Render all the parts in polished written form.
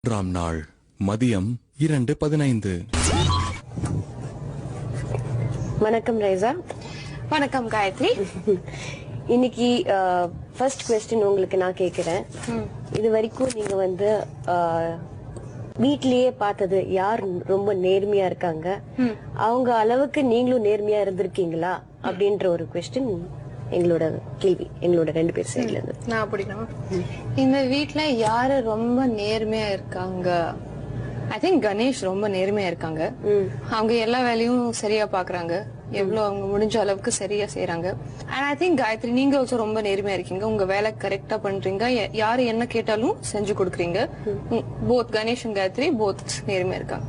3ஆம் நாள் மதியம் 2:15. வணக்கம் ரைசா. வணக்கம் காயத்ரி. இன்னைக்கு ஃபர்ஸ்ட் क्वेश्चन உங்களுக்கு நான் கேக்குறேன். இது வரைக்கும் நீங்க வந்து வீட்லயே பார்த்தது யார் ரொம்ப நேர்மையா இருக்காங்க, அவங்க அளவுக்கு நீங்களும் நேர்மையா இருந்திருக்கீங்களா அப்படின்ற ஒரு क्वेश्चन எங்களோட கேள்வி, எங்களோட 2 பேர் சைடுல இருந்து. நான் பிடிக்கணும். இந்த வீட்ல யாரு ரொம்ப நேர்மையா இருக்காங்க? ஐ திங்க் கணேஷ் ரொம்ப நேர்மையா இருக்காங்க. அவங்க எல்லா வேலையும் சரியா பாக்குறாங்க, எவ்வளவு அவங்க முடிஞ்ச அளவுக்கு சரியா செய்யறாங்க. அண்ட் ஐ திங்க் காயத்ரி நீங்க ஆல்சோ ரொம்ப நேர்மையா இருக்கீங்க, உங்க வேலை கரெக்டா பண்றீங்க, யாரு என்ன கேட்டாலும் செஞ்சு கொடுக்குறீங்க. Both Ganesh and Gayathri both நேர்மையா இருக்காங்க.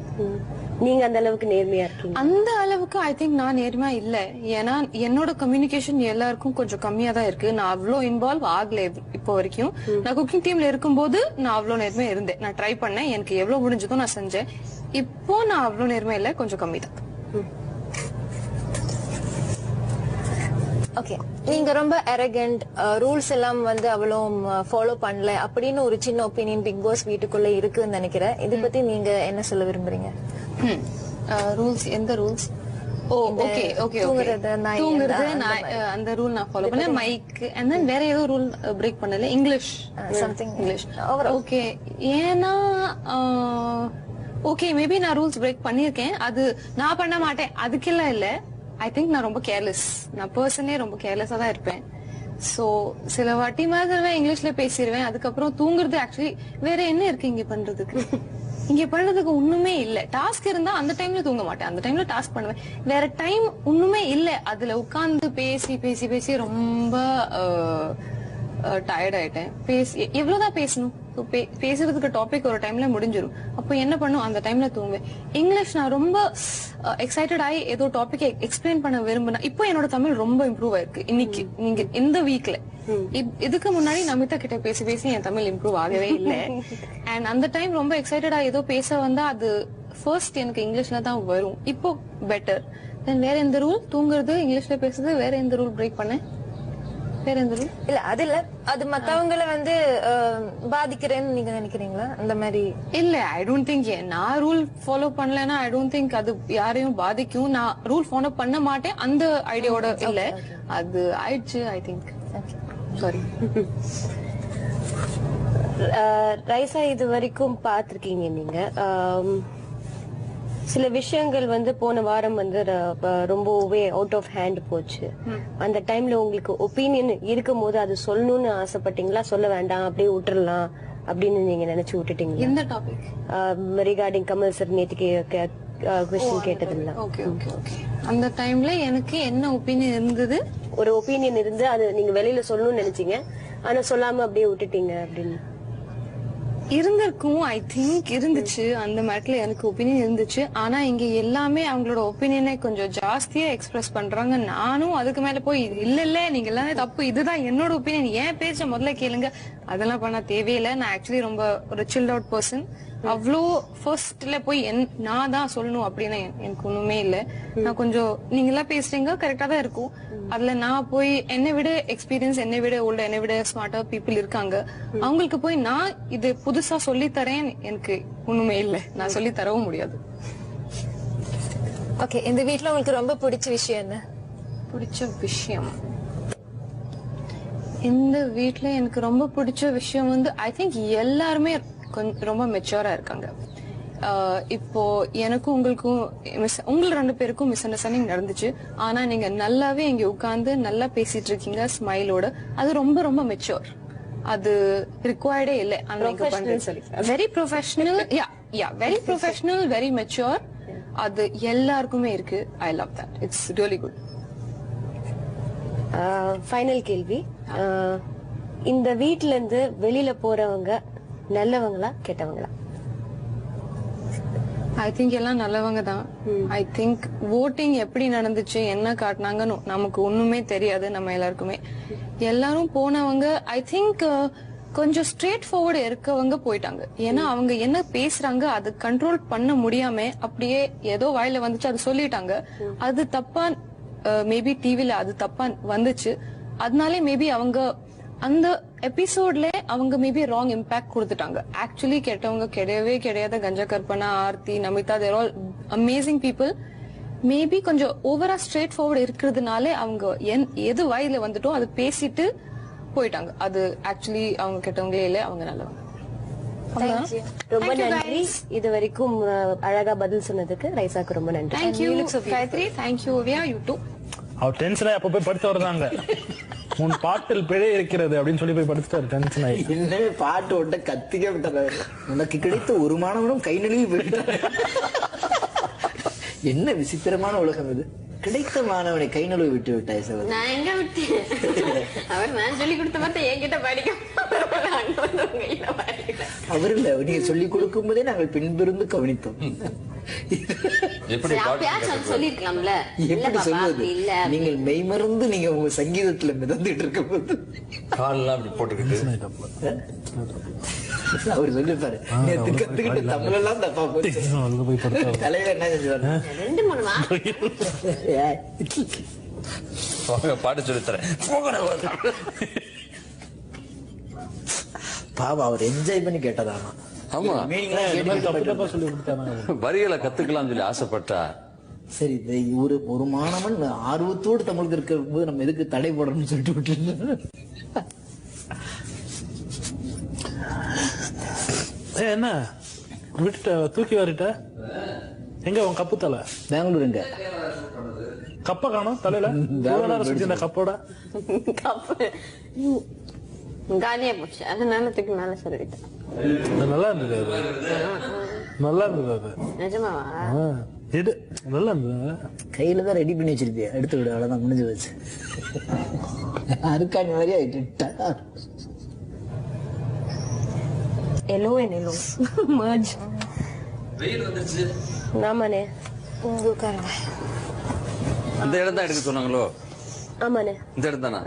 நீங்க அந்த அளவுக்கு நேர்மையா இருக்கீங்க? அந்த அளவுக்கு ஐ திங்க் நான் நேர்மையா இல்ல. ஏன்னா என்னோட கம்யூனிகேஷன் எல்லாருக்கும் கொஞ்சம் கம்மியா தான் இருக்கு. நான் அவ்வளோ இன்வால்வ் ஆகல இப்போ வரைக்கும். நான் குக்கிங் டீம்ல இருக்கும்போது நான் அவ்வளவு நேர்மையா இருந்தேன். நான் ட்ரை பண்ணேன், எனக்கு எவ்வளவு முடிஞ்சதோ நான் செஞ்சேன். இப்போ நான் அவ்வளவு நேர்மையா இல்ல, கொஞ்சம் கம்மி தான். ஓகே, நீங்க ரொம்ப அரகண்ட், ரூல்ஸ் எல்லாம் வந்து அவ்வளவு ஃபாலோ பண்ணல அப்படின்னு ஒரு சின்ன ஒப்பீனியன் பிக் பாஸ் வீட்டுக்குள்ள இருக்குன்னு நினைக்கிறேன். இதை பத்தி நீங்க என்ன சொல்ல விரும்புறீங்க? ரூல்ஸ்? எந்த ரூல்ஸ்? ஓ ஓகே ஓகே, தூங்குறது நான் அந்த ரூல் நான் ஃபாலோ பண்ணேன். மைக் அண்ட் தென் வேற ஏதோ ரூல் பிரேக் பண்ணல. English something English. ஓகே, ஏன்னா ஓகே மேபி நான் ரூல்ஸ் பிரேக் பண்ணிருக்கேன். அது நான் பண்ண மாட்டேன் அதுக்கெல்லாம் இல்ல. ஐ திங்க் நான் ரொம்ப கேர்லெஸ். நான் பர்சனே ரொம்ப கேர்லெஸ்ஸா தான் இருப்பேன். சோ சில வாட்டி மாதிரி இங்கிலீஷ்ல பேசிடுவேன். அதுக்கப்புறம் தூங்குறது ஆக்சுவலி வேற என்ன இருக்கு இங்க பண்றதுக்கு? இங்க பண்றதுக்கு ஒண்ணுமே இல்ல. டாஸ்க் இருந்தா அந்த டைம்ல தூங்க மாட்டேன், அந்த டைம்ல டாஸ்க் பண்ணுவேன். வேற டைம் ஒண்ணுமே இல்ல. அதுல உட்கார்ந்து பேசி பேசி பேசி ரொம்ப டயர்ட் ஆயிட்டேன். எவ்வளவுதான் பேசணும்? பேசுறதுக்கு டாபிக் ஒரு டைம்ல முடிஞ்சிடும். அப்போ என்ன பண்ணும்? அந்த டைம்ல தூங்குவேன். இங்கிலீஷ் நான் ரொம்ப எக்ஸைட்டட் ஆகி ஏதோ டாபிக் எக்ஸ்பிளைன் பண்ண விரும்பினா. இப்போ என்னோட தமிழ் ரொம்ப இம்ப்ரூவ் ஆயிருக்கு இன்னைக்கு, நீங்க இந்த வீக்ல. இதுக்கு முன்னாடி நமிதா கிட்ட பேசி பேசி என் தமிழ் இம்ப்ரூவ் ஆகவே இல்லை. அண்ட் அந்த டைம் ரொம்ப எக்ஸைட்டடா ஏதோ பேச வந்தா அது ஃபர்ஸ்ட் எனக்கு இங்கிலீஷ்ல தான் வரும். இப்போ பெட்டர். தென் வேற எந்த ரூல்? தூங்குறது, இங்கிலீஷ்ல பேசுறது. வேற எந்த ரூல் பிரேக் பண்ணேன்? இல்ல அது இல்ல, அது மத்தவங்கள வந்து பாதிக்கிறேன்னு நீங்க நினைக்கிறீங்களா? அந்த மாதிரி இல்ல, ஐ டோன்ட் திங்க். நான் ரூல் ஃபாலோ பண்ணலன்னா ஐ டோன்ட் திங்க் அது யாரையும் பாதிக்கும். நான் ரூல் ஃபாலோ பண்ண மாட்டேன் அந்த ஐடியாவோட இல்ல. அது ஆயிடுச்சு ஐ திங்க். சாரி. ரைசா, இது வரைக்கும் பாத்திருக்கீங்க நீங்க சில விஷயங்கள் வந்து போன வாரம் வந்து ரொம்பவே அவுட் ஆஃப் ஹேண்ட் போச்சு. அந்த டைம்ல உங்களுக்கு ஒப்பீனியன் இருக்கும் போது அது சொல்லணும்னு ஆசைப்பட்டீங்களா? சொல்ல வேண்டாம் அப்படியே விட்டுறலாம் அப்படின்னு நீங்க நினைச்சு விட்டுட்டீங்களா? எந்த டாபிக்? ரிகார்டிங் கமல் சார் நேற்றுக்கு क्वेश्चन கேட்டதுல. Okay okay okay. அந்த டைம்ல எனக்கு என்ன ஒப்பீனியன் இருந்தது? ஒரு ஒப்பீனியன் இருந்து அது நீங்க வெளியில சொல்லணும்னு நினைச்சீங்க, ஆனா சொல்லாம அப்படியே விட்டுட்டீங்க அப்படின்னு இருந்திருக்கும். ஐ திங்க் இருந்துச்சு. அந்த மேட்டர்ல எனக்கு ஒப்பீனியன் இருந்துச்சு. ஆனா இங்க எல்லாமே அவங்களோட ஒப்பீனியனை கொஞ்சம் ஜாஸ்தியா எக்ஸ்பிரஸ் பண்றாங்க. நானும் அதுக்கு மேல போய் இல்ல இல்ல நீங்க எல்லாமே தப்பு, இதுதான் என்னோட ஒப்பீனியன், ஏன் பேச்ச முதல்ல கேளுங்க, அதெல்லாம் பண்ண தேவையில்லை. நான் ஆக்சுவலி ரொம்ப ஒரு சில்ட் அவுட் பர்சன். அவ்வளோ ஃபர்ஸ்ட்ல போய் நான் தான் சொல்லணும் அப்படின்னு எனக்கு ஒண்ணுமே இல்லை. நான் கொஞ்சம் நீங்க எல்லாம் பேசுறீங்க கரெக்டா தான் இருக்கும். அதுல நான் போய் என்னை விட எக்ஸ்பீரியன்ஸ், என்னை விட ஓல்டு, என்னை விட ஸ்மார்ட்டா பீப்புள் இருக்காங்க. அவங்களுக்கு போய் நான் இது புதுசா சொல்லி தரேன் எனக்கு ஒண்ணுமே இல்லை. நான் சொல்லி தரவும் முடியாது. ஓகே, இந்த வீட்ல உங்களுக்கு ரொம்ப பிடிச்ச விஷயம் என்ன? பிடிச்ச விஷயம் இந்த வீட்ல எனக்கு ரொம்ப பிடிச்ச விஷயம் வந்து ஐ திங்க் எல்லாருமே ரொம்ப மெச்சூரா இருக்காங்க. இப்போ எனக்கும் உங்களுக்கும் உங்கள் 2 பேருக்கும் மிஸ் அண்டர்ஸ்டாண்டிங் நடந்துச்சு. ஆனா நீங்க நல்லாவே இங்க உட்கார்ந்து நல்லா பேசிட்டு இருக்கீங்க ஸ்மைலோட. அது ரொம்ப ரொம்ப மெச்சூர். அது ரிக்வயர்டே இல்லை. Very professional. Very professional, very mature. அது எல்லாருக்குமே இருக்கு. I love that. It's really good. Final கேள்வி, இந்த வீட்ல இருந்து வெளியில போறவங்க நல்லவங்களா கெட்டவங்களா? ஐ திங்க் எல்லாம் நல்லவங்க தான். ஐ திங்க் voting எப்படி நடந்துச்சு, என்ன காட்டினாங்கன்னு நமக்கு ஒண்ணுமே தெரியாது. நம்ம எல்லாருக்குமே எல்லாரும் போனவங்க ஐ திங்க் கொஞ்சம் ஸ்ட்ரெயிட் ஃபார்வர்டு இருக்கவங்க போயிட்டாங்க. ஏன்னா அவங்க என்ன பேசுறாங்க அது கண்ட்ரோல் பண்ண முடியாம அப்படியே ஏதோ வாயில வந்துச்சு அது சொல்லிட்டாங்க. அது தப்பா மேபி டிவில அது தப்பா வந்துச்சு. அதனாலே மேபி அவங்க அந்த எபிசோட்ல அவங்க மேபி ராங் இம்பாக்ட் கொடுத்துட்டாங்க. ஆக்சுவலி கெட்டவங்க கிடையவே கிடையாது. கஞ்சா கற்பனா, ஆர்த்தி, நமிதா, தேர் ஆல் அமேசிங் பீப்புள். மேபி கொஞ்சம் ஓவரா ஸ்ட்ரெயிட் ஃபார்வர்ட் இருக்கிறதுனால அவங்க எது வாயில வந்துட்டோ அது பேசிட்டு போயிட்டாங்க. அது ஆக்சுவலி அவங்க கெட்டவங்களே இல்ல, அவங்க நல்லவங்க. ரொம்ப நன்றி. இது வரைக்கும் அழகா பதில் சொன்னதுக்கு ரைசாக்கு ரொம்ப நன்றி. Thank you Gayathri, thank you Oviya, you too. அவர் டென்ஷன் ஆகி அப்ப போய் படுத்து வருதாங்க. உன் பாட்டில் பிழை இருக்கிறது அப்படின்னு சொல்லி போய் படுத்துட்டாரு டென்ஷன் ஆகி. என்னவே பாட்டு ஒட்ட கத்திக்க விட்டாரு. உனக்கு கிடைத்த ஒரு மாணவனும் கை நழுவி போயிட்டாரு. என்ன விசித்திரமான உலகம் இது. கிடைத்த மாணவனை கை நழுவி விட்டு விட்டாய் சார். நான் எங்க விட்டேன்? அவர் நான் சொல்லி கொடுத்த மாதிரி என்கிட்ட படிக்க அவர் இல்ல, நீங்க சொல்லிக் கொடுக்கும் போதே நாங்கள் பின்பிருந்து கவனித்தோம். சொல்லிருக்கலாம்ல. எப்படி சொல்வது? நீங்கள் மெய்மறந்து நீங்க உங்க சங்கீதத்துல மிதந்துட்டு இருக்கும் போது கால்லாம் அப்படி போட்டுக்கிட்டு அவர் சொல்லிருப்பாரு, நேத்து கத்துக்கிட்டு தமிழ் எல்லாம் தப்பா போச்சு. தலைவர் என்ன செஞ்சுவாரு? 2-3 பாட்டு சொல்லித்தரேன். பாவா அவர் என்ஜாய் பண்ணி கேட்டதானா? ஆமா, சொல்லி கொடுத்தாங்க. வரிகளை கத்துக்கலாம் சொல்லி ஆசைப்பட்டா. சரி, ஒரு மாணவன் ஆர்வத்தோடு தமிழ் கற்கும் போது நம்ம எதுக்கு தடை போடணும்னு சொல்லிட்டு விட்டு என்ன விட்டுட்ட, தூக்கி வரிட்ட? எங்க உன் கப்பு தலை? பெங்களூருங்க. கப்ப காணும் தலையில. சுத்தி இந்த கப்போட காலியா போச்சு, அதனால தூக்கி மேல சொல்லிட்டேன். நல்லா இருந்தது அது, நல்லா இருந்தது அது. நிஜமாவா? எடு, நல்லா இருந்தது. கையில தான் ரெடி பண்ணி வச்சிருப்பியா, எடுத்து விட, அவ்வளவுதான் முடிஞ்சு வச்சு. அருக்காணி மாதிரி ஆயிட்டு. Yellow and yellow merge. ஆமாண்ணே. உட்காருங்க. இந்த இடம் தான் எடுக்க சொன்னாங்களோ? ஆமாண்ணே. இந்த இடம் தானா?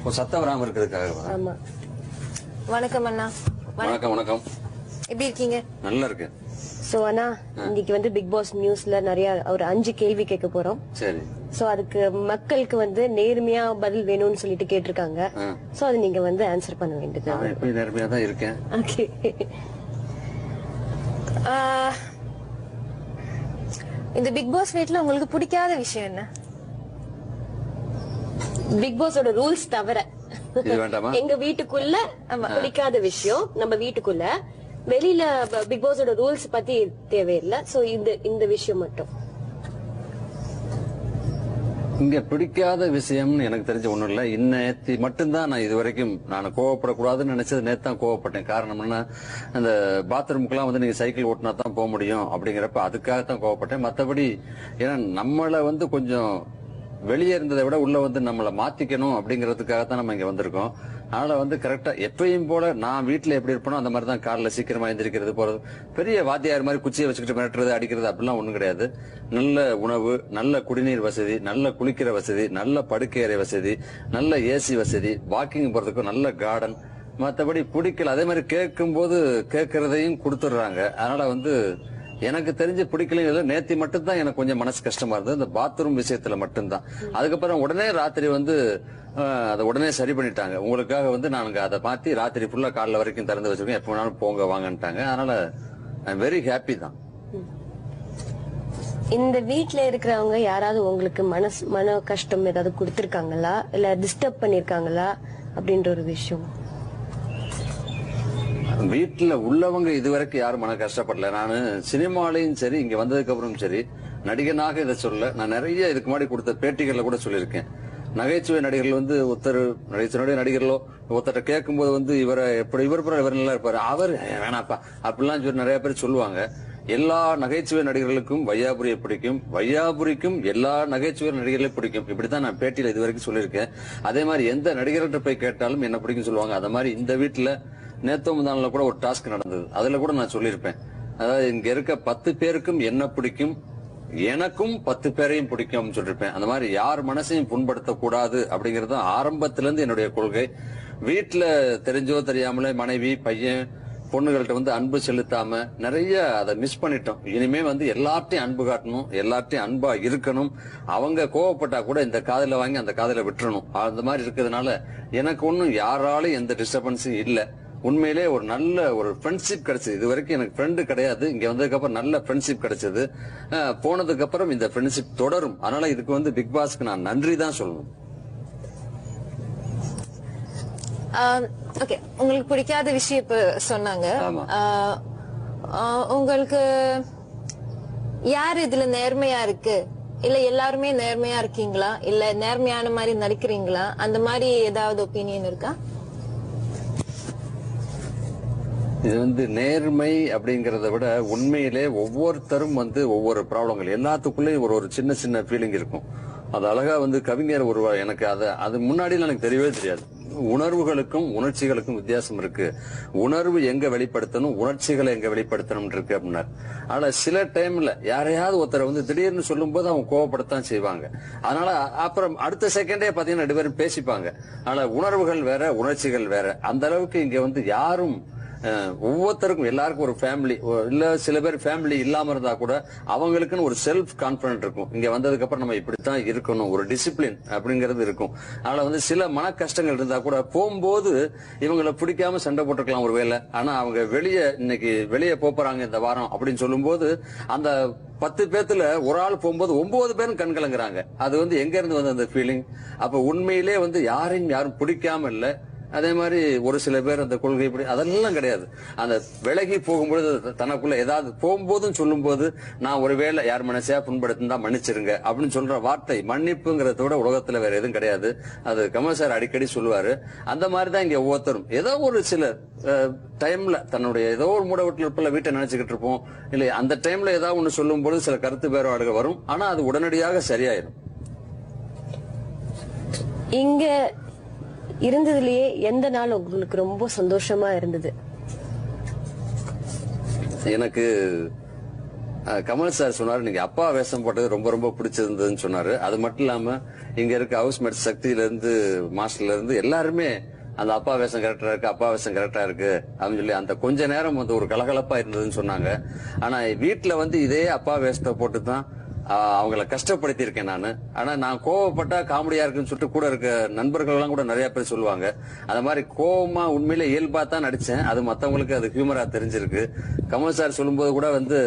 ஒரு சத்தம் வராம இருக்கிறதுக்காக. ஆமா. வணக்கம் அண்ணா. வணக்கம். வணக்கம். எப்படி இருக்கீங்க? நல்லா இருக்கு. சோ அண்ணா, இன்னைக்கு வந்து பிக் பாஸ் நியூஸ்ல நிறைய ஒரு 5 கேள்வி கேட்க போறோம். சரி. சோ அதுக்கு மக்களுக்கு வந்து நேர்மையா பதில் வேணும்னு சொல்லிட்டு கேட்டிருக்காங்க. சோ அது நீங்க வந்து ஆன்சர் பண்ண வேண்டியது. நான் எப்பயும் நேர்மையா தான் இருக்கேன். ஓகே. இந்த பிக் பாஸ் வீட்ல உங்களுக்கு பிடிக்காத விஷயம் என்ன? பிக் பாஸோட ரூல்ஸ் தவிர இது வேண்டாமா? எங்க வீட்டுக்குள்ள பிடிக்காத விஷயம், நம்ம வீட்டுக்குள்ள. வெளியில பிக் பாஸோட ரூல்ஸ் பத்தி தேவையில்லை. சோ இந்த விஷயம் மட்டும். இங்க பிடிக்காத விஷயம்னு எனக்கு தெரிஞ்ச ஒண்ணும் இல்ல. நேத்தி மட்டும்தான் நான் இது வரைக்கும் நான் கோவப்படக்கூடாதுன்னு நினைச்சது. நேத்து தான் கோவப்பட்டேன். காரணம் என்ன, அந்த பாத்ரூமுக்கெல்லாம் வந்து நீங்க சைக்கிள் ஓட்டினா தான் போக முடியும் அப்படிங்கிறப்ப அதுக்காகத்தான் கோவப்பட்டேன். மத்தபடி ஏன்னா நம்மள வந்து கொஞ்சம் வெளியே இருந்ததை விட உள்ள வந்து நம்மளை மாத்திக்கணும் அப்படிங்கறதுக்காகத்தான் நம்ம இங்க வந்திருக்கோம். அதனால வந்து கரெக்டா எப்பயும் போல நான் வீட்டுல எப்படி இருப்பனோ அந்த மாதிரி தான் காலைல சீக்கிரமா எந்திரிக்கிறது, போறது. பெரிய வாத்தியார் மாதிரி குச்சியை வச்சுக்கிட்டு மிரட்டுறது, அடிக்கிறது அப்படிலாம் ஒண்ணும் கிடையாது. நல்ல உணவு, நல்ல குடிநீர் வசதி, நல்ல குளிக்கிற வசதி, நல்ல படுக்கை அறை வசதி, நல்ல ஏசி வசதி, வாக்கிங் போறதுக்கும் நல்ல கார்டன். மற்றபடி பிடிக்கல அதே மாதிரி கேட்கும் போது கேட்கறதையும் கொடுத்துடுறாங்க. அதனால வந்து எனக்கு தெரிஞ்சு பிடிக்கல. நேத்தி மட்டும் தான் எனக்கு கொஞ்சம் மனசு கஷ்டமா இருந்தது, இந்த பாத்ரூம் விஷயத்துல மட்டும்தான். அதுக்கப்புறம் உடனே ராத்திரி வந்து அதை உடனே சரி பண்ணிட்டாங்க. உங்களுக்காக வந்து நாங்க அதை மாத்தி ராத்திரி ஃபுல்லா காலைல வரைக்கும் திறந்து வச்சிருக்கோம், எப்ப வேணாலும் போங்க வாங்கன்ட்டாங்க. அதனால ஐ எம் வெரி ஹாப்பி தான். இந்த வீட்ல இருக்கிறவங்க யாராவது உங்களுக்கு மன கஷ்டம் ஏதாவது கொடுத்திருக்காங்களா, இல்ல டிஸ்டர்ப் பண்ணிருக்காங்களா அப்படின்ற ஒரு விஷயம்? வீட்டுல உள்ளவங்க இதுவரைக்கும் யாரும் மன கஷ்டப்படல. நானு சினிமாலையும் சரி, இங்க வந்ததுக்கு அப்புறம் சரி, நடிகனாக இதை சொல்ல நான் நிறைய இதுக்கு முன்னாடி கொடுத்த பேட்டிகள்ல கூட சொல்லியிருக்கேன். நகைச்சுவை நடிகர்கள் வந்து நகைச்சுவை நடிகர்களோ ஒருத்தர கேட்கும் போது வந்து இவரை எப்படி இவர் நல்லா இருப்பாரு, அவர் வேணாப்பா அப்படிலாம் சொல்லி நிறைய பேர் சொல்லுவாங்க. எல்லா நகைச்சுவை நடிகர்களுக்கும் வையாபுரியை பிடிக்கும், வையாபுரிக்கும் எல்லா நகைச்சுவை நடிகர்களையும் பிடிக்கும். இப்படித்தான் நான் பேட்டியில இது வரைக்கும் சொல்லியிருக்கேன். அதே மாதிரி எந்த நடிகர்கிட்ட போய் கேட்டாலும் என்ன பிடிக்கும் சொல்லுவாங்க. அந்த மாதிரி இந்த வீட்டுல நேத்தோ முந்தானில கூட ஒரு டாஸ்க் நடந்தது, அதுல கூட நான் சொல்லியிருப்பேன். அதாவது இங்க இருக்க 10 பேருக்கும் என்ன பிடிக்கும், எனக்கும் 10 பேரையும் பிடிக்கும் சொல்லிருப்பேன். அந்த மாதிரி யார் மனசையும் புண்படுத்தக்கூடாது அப்படிங்கறது ஆரம்பத்தில இருந்து என்னுடைய கொள்கை. வீட்டுல தெரிஞ்சோ தெரியாமலே மனைவி, பையன், பொண்ணுகள்கிட்ட வந்து அன்பு செலுத்தாம நிறைய அதை மிஸ் பண்ணிட்டோம். இனிமே வந்து எல்லார்ட்டையும் அன்பு காட்டணும், எல்லார்ட்டையும் அன்பா இருக்கணும். அவங்க கோவப்பட்டா கூட இந்த காதல வாங்கி அந்த காதல விட்டுறணும். அந்த மாதிரி இருக்கிறதுனால எனக்கு ஒன்னும் யாராலும் எந்த டிஸ்டர்பன்ஸும் இல்ல. உண்மையிலே ஒரு நல்ல ஒரு ஃப்ரெண்ட்ஷிப் கிடைச்சது. இது வரைக்கும் எனக்கு ஃப்ரெண்டு கிடையாது. இங்க வந்ததுக்கு அப்புறம் நல்ல ஃப்ரெண்ட்ஷிப் கிடைச்சது. போனதுக்கு அப்புறம் இந்த ஃப்ரெண்ட்ஷிப் தொடரும். அதனால இதுக்கு வந்து பிக் பாஸ்க்கு நான் நன்றி தான் சொல்லணும். ஓகே, உங்களுக்கு பிடிக்காத விஷயம் இப்ப சொன்னாங்க. ஆமா. உங்களுக்கு யார் இதுல நேர்மையா இருக்கு, இல்ல எல்லாருமே நேர்மையா இருக்கீங்களா, இல்ல நேர்மையான மாதிரி நடிக்கிறீங்களா, அந்த மாதிரி ஏதாவது ஒப்பீனியன் இருக்கா? இது வந்து நேர்மை அப்படிங்கறத விட உண்மையிலே ஒவ்வொருத்தரும் வந்து ஒவ்வொரு ப்ராப்ளங்கள் எல்லாத்துக்குள்ளேயும் ஒரு சின்ன சின்ன ஃபீலிங் இருக்கும். அது அழகா வந்து கவிஞர் எனக்கு அது முன்னாடி எனக்கு தெரியவே தெரியாது. உணர்வுகளுக்கும் உணர்ச்சிகளுக்கும் வித்தியாசம் இருக்கு. உணர்வு எங்க வெளிப்படுத்தணும், உணர்ச்சிகளை எங்க வெளிப்படுத்தணும் இருக்கு அப்படின்னாரு. ஆனா சில டைம்ல யாரையாவது ஒருத்தரை வந்து திடீர்னு சொல்லும் போது அவங்க கோவப்படத்தான் செய்வாங்க. அதனால அப்புறம் அடுத்த செகண்டே பாத்தீங்கன்னா 2 பேரும் பேசிப்பாங்க. ஆனா உணர்வுகள் வேற, உணர்ச்சிகள் வேற. அந்த அளவுக்கு இங்க வந்து யாரும் ஒவ்வொருத்தருக்கும் எல்லாருக்கும் ஒரு ஃபேமிலி இல்ல, சில பேர் ஃபேமிலி இல்லாம இருந்தா கூட அவங்களுக்குன்னு ஒரு செல்ஃப் கான்பிடன்ட் இருக்கும். இங்க வந்ததுக்கு அப்புறம் நம்ம இப்படித்தான் இருக்கணும், ஒரு டிசிப்ளின் அப்படிங்கிறது இருக்கும். அதனால வந்து சில மன கஷ்டங்கள் இருந்தா கூட போகும்போது இவங்களை பிடிக்காம சண்டை போட்டுக்கலாம் ஒரு வேளை. ஆனா அவங்க இன்னைக்கு வெளியே போறாங்க இந்த வாரம் அப்படின்னு சொல்லும் போது அந்த 10 பேத்துல ஒரு ஆள் போகும்போது 9 பேரும் கண் கலங்குறாங்க. அது வந்து எங்க இருந்து வந்து அந்த ஃபீலிங். அப்ப உண்மையிலே வந்து யாரும் பிடிக்காம இல்ல. அதே மாதிரி ஒரு சில பேர் அந்த கொள்கை அதெல்லாம் கிடையாது. அந்த விலகி போகும்போது தனக்குள்ள ஏதாவது போகும்போதும் சொல்லும் போது நான் ஒருவேளை யார் மனசையா புண்படுத்தினா மன்னிச்சிருங்க அப்படின்னு சொல்ற வார்த்தை மன்னிப்புங்கிறத விட உலகத்துல வேற எதுவும் கிடையாது. அது கமல் சார் அடிக்கடி சொல்லுவாரு. அந்த மாதிரிதான் இங்க ஒவ்வொருத்தரும் ஏதோ ஒரு சில டைம்ல தன்னுடைய ஏதோ ஒரு மூடவட்டில் வீட்டை நினைச்சுக்கிட்டு இருப்போம். இல்ல அந்த டைம்ல ஏதாவது ஒண்ணு சொல்லும் போது சில கருத்து வேறுபாடுகள் வரும். ஆனா அது உடனடியாக சரியாயிடும். இங்க இருந்ததுலயே எந்த நாள் உங்களுக்கு ரொம்ப சந்தோஷமா இருந்தது? எனக்கு கமல் சார் சொன்னாரு, நீங்க அப்பா வேஷம் போட்டது ரொம்ப ரொம்ப பிடிச்சிருந்ததுன்னு சொன்னாரு. அது மட்டும் இல்லாம இங்க இருக்க ஹவுஸ்மேட் சக்தியில இருந்து மாஸ்டர்ல இருந்து எல்லாருமே அந்த அப்பா வேஷம் கரெக்டா இருக்கு, அப்பா வேஷம் கரெக்டா இருக்கு அப்படின்னு சொல்லி அந்த கொஞ்ச நேரம் வந்து ஒரு கலகலப்பா இருந்ததுன்னு சொன்னாங்க. ஆனா வீட்டுல வந்து இதே அப்பா வேஷத்தை போட்டுதான் அவங்கள கஷ்டப்படுத்தி இருக்கேன் நானு. ஆனா நான் கோவப்பட்டா காமெடியா இருக்குன்னு சொல்லிட்டு கூட இருக்க நண்பர்கள் எல்லாம் கூட நிறைய பேர் சொல்லுவாங்க. அந்த மாதிரி கோவமா உண்மையில இயல்பா தான் நடிச்சேன். அது மத்தவங்களுக்கு அது ஹியூமரா தெரிஞ்சிருக்கு. கமல் சார் சொல்லும்போது கூட வந்து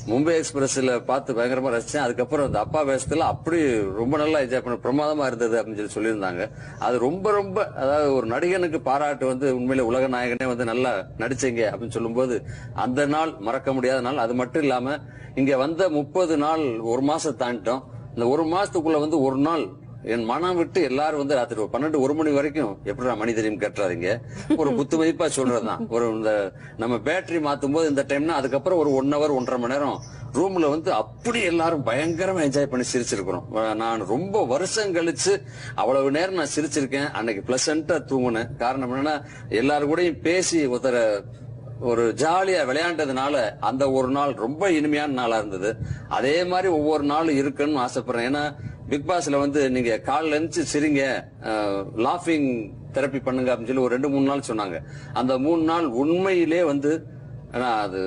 மும்பை எக்ஸ்பிரஸ்ல பார்த்து பயங்கரமா ரசிச்சேன். அதுக்கப்புறம் அந்த அப்பா வேஷத்துல அப்படி ரொம்ப நல்லா என்ஜாய் பண்ண பிரமாதமா இருந்தது அப்படின்னு சொல்லியிருந்தாங்க. அது ரொம்ப ரொம்ப அதாவது ஒரு நடிகனுக்கு பாராட்டு வந்து உண்மையில உலக நாயகனே வந்து நல்லா நடிச்சீங்க அப்படின்னு சொல்லும்போது அந்த நாள் மறக்க முடியாத நாள். அது மட்டும் இல்லாம இங்க வந்த 30 நாள் ஒரு மாசம் தாண்டிட்டோம். இந்த ஒரு மாசத்துக்குள்ள வந்து ஒரு நாள் என் மனம் விட்டு எல்லாரும் வந்து ராத்திரி 12-1 மணி வரைக்கும் எப்படி மணி தெரியும் கட்டுறாதீங்க. ஒரு குத்து மதிப்பா சொல்றதுதான். ஒரு இந்த நம்ம பேட்டரி மாத்தும் போது இந்த டைம்னா அதுக்கப்புறம் ஒரு 1 hour 1.5 மணி நேரம் ரூம்ல வந்து அப்படி எல்லாரும் பயங்கரமா என்ஜாய் பண்ணி சிரிச்சிருக்கிறோம். நான் ரொம்ப வருஷம் கழிச்சு அவ்வளவு நேரம் நான் சிரிச்சிருக்கேன். அன்னைக்கு பிளசண்டா தூங்குனேன். காரணம் என்னன்னா எல்லாரும் கூடயும் பேசி ஒரு ஜாலியா விளையாண்டதுனால அந்த ஒரு நாள் ரொம்ப இனிமையான நாளா இருந்தது. அதே மாதிரி ஒவ்வொரு நாளும் இருக்குன்னு ஆசைப்படுறேன். ஏன்னா பிக் பாஸ்ல வந்து நீங்க காலைல எழுந்து சிரிங்க, லாஃபிங் தெரப்பி பண்ணுங்க அப்படின்னு சொல்லி ஒரு 2-3 நாள் சொன்னாங்க. அந்த 3 நாள் உண்மையிலே வந்து அது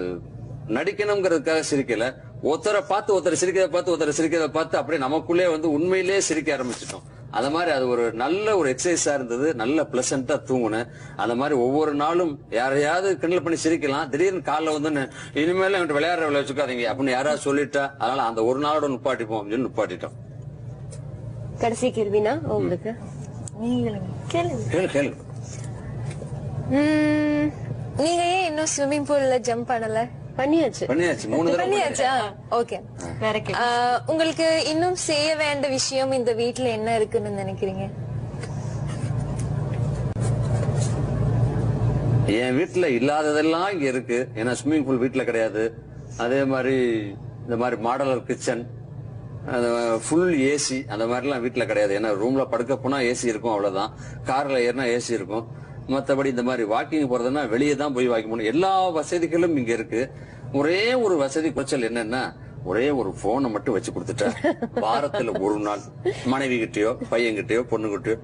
நடிக்கணுங்கிறதுக்காக சிரிக்கல. ஒருத்தரை சிரிக்கிறத பார்த்து அப்படியே நமக்குள்ளே வந்து உண்மையிலேயே சிரிக்க ஆரம்பிச்சிட்டோம். அந்த மாதிரி அது ஒரு நல்ல ஒரு எக்ஸசைஸா இருந்தது. நல்ல பிளசண்டா தூங்குனேன். அந்த மாதிரி ஒவ்வொரு நாளும் யாரையாவது கிண்டல் பண்ணி சிரிக்கலாம். திடீர்னு காலைல வந்து இனிமேல விளையாடுற வச்சுக்காதீங்க அப்படின்னு யாராவது சொல்லிட்டா அதனால அந்த ஒரு நாளோட நிப்பாட்டிப்போம் அப்படின்னு நிப்பாட்டிட்டோம். கடைசி கேள்வினா உங்களுக்கு கேளு. நீங்க ஏன் இன்னும் ஸ்விம்மிங் பூல்ல ஜம்ப் பண்ணல? பண்ணியாச்சு 3 தடவை பண்ணியாச்சா? ஓகே. உங்களுக்கு இன்னும் செய்ய வேண்டிய விஷயம் இந்த வீட்டுல என்ன இருக்குன்னு நினைக்கிறீங்க? என் வீட்டுல இல்லாததெல்லாம் இங்க இருக்கு. ஏன்னா ஸ்விம்மிங் பூல் வீட்டுல கிடையாது. அதே மாதிரி இந்த மாதிரி மாடலர் கிச்சன், ஃபுல் ஏசி அந்த மாதிரிலாம் வீட்டுல கிடையாது. ஏன்னா ரூம்ல படுக்க போனா ஏசி இருக்கும், அவ்வளவுதான். கார்ல ஏறினா ஏசி இருக்கும். மற்றபடி இந்த மாதிரி வாக்கிங் போறதுன்னா வெளியே தான் போய் வாக்கிங் போகணும். எல்லா வசதிகளும் இங்க இருக்கு. ஒரே ஒரு வசதி குறைச்சல் என்னன்னா ஒரே ஒரு போனை மட்டும் வச்சு கொடுத்துட்டா வாரத்துல ஒரு நாள் மனைவி கிட்டயோ பையன்கிட்டயோ பொண்ணுகிட்டயோ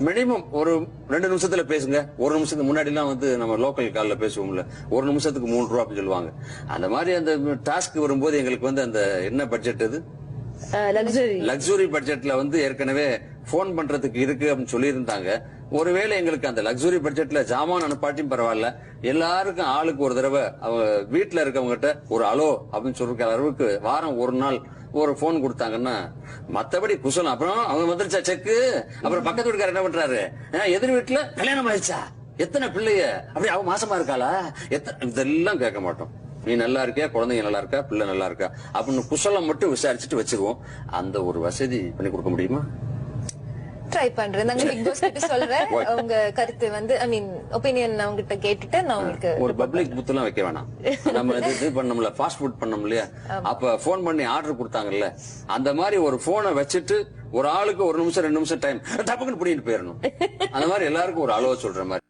மினிமம் ஒரு 2 நிமிஷத்துல பேசுங்க. 1 நிமிஷத்துக்கு முன்னாடி எல்லாம் வந்து நம்ம லோக்கல் கால்ல பேசுவோம்ல, 1 நிமிஷத்துக்கு 3 ரூபா அப்படி சொல்லுவாங்க. அந்த மாதிரி அந்த டாஸ்க் வரும்போது எங்களுக்கு வந்து அந்த என்ன பட்ஜெட் அது லக்ஸுரி பட்ஜெட்ல வந்து ஏற்கனவே போன் பண்றதுக்கு இருக்கு அப்படின்னு சொல்லி இருந்தாங்க. ஒருவேளை எங்களுக்கு அந்த லக்ஸுரி பட்ஜெட்ல ஜாமான் அனுப்பாட்டியும் பரவாயில்ல, எல்லாருக்கும் ஆளுக்கு ஒரு தடவை அவங்க வீட்டுல இருக்கவங்க கிட்ட ஒரு அலோ அப்படின்னு சொல்ற அளவுக்கு வாரம் ஒரு நாள் ஒரு போன் கொடுத்தாங்கன்னா மத்தபடி குசலம். அப்புறம் அவங்க வந்துருச்சா செக்கு, அப்புறம் பக்கத்து வீட்டுக்காரர் என்ன பண்றாரு, எதிர் வீட்டுல கல்யாணம் ஆயிடுச்சா, எத்தனை பிள்ளைய, அப்படி அவ மாசமா இருக்காளா, இதெல்லாம் கேட்க மாட்டோம். நீ நல்லா இருக்கியா, குழந்தைங்க நல்லா இருக்கா, பிள்ளை நல்லா இருக்கா அப்படின்னு குசலம் மட்டும் விசாரிச்சுட்டு வச்சுக்குவோம். அந்த ஒரு வசதி பண்ணி கொடுக்க முடியுமா? ட்ரை பண்றேன். நாங்க பிக் பாஸ் கிட்ட சொல்றேன். உங்க கருத்து வந்து ஐ மீன் ஒபினியன் அவங்க கிட்ட கேட்டுட்டு நான் உங்களுக்கு ஒரு பப்ளிக் பூத் எல்லாம் வைக்க வேணாம். நம்ம இது பண்ணோம்ல, ஃபாஸ்ட் ஃபுட் பண்ணோம் இல்லையா, அப்ப போன் பண்ணி ஆர்டர் கொடுத்தாங்கல்ல, அந்த மாதிரி ஒரு போனை வச்சுட்டு ஒரு ஆளுக்கு 1 நிமிஷம் 2 நிமிஷம் டைம் டப்புக்குன்னு பிடிக்கிட்டு போயிடணும். அந்த மாதிரி எல்லாருக்கும் ஒரு அளவு சொல்ற மாதிரி.